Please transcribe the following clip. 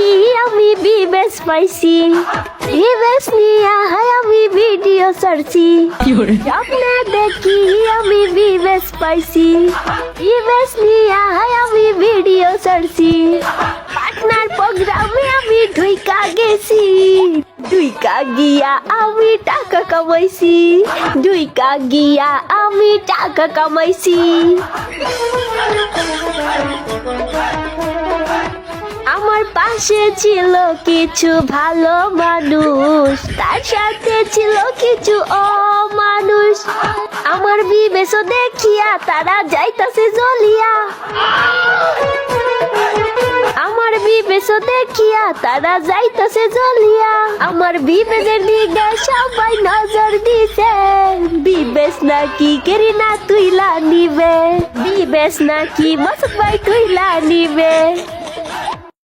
দেখি আমি বিবেশ পাইছি, বিবেশ নিয়া হয় আমি ভিডিও ছাড়ছি। স্বপ্নে দেখি আমি বিবেশ পাইছি, বিবেশ নিয়া হয় আমি ভিডিও ছাড়ছি। পাটনার প্রোগ্রামে আমি ঢুইকা গেছি, ঢুইকা গিয়া আমি টাকা কামাইছি, ঢুইকা গিয়া আমি টাকা কামাইছি। আমার পাশে ছিল কিছু ভালো মানুষ, তার সাথে ছিল কিছু অমানুষ। আমার বিবেশ দেখিয়া তারা যাইতাছে জ্বলিয়া, আমার বিবেশ দেখিয়া তারা যাইতাছে জ্বলিয়া। আমার বিবেশের দিকে সবাই নজর দিছে, বিবেশ নাকি কেরিনা তুইলা নিবে, বিবেশ নাকি মাসুদ ভাই তুইলা নিবে।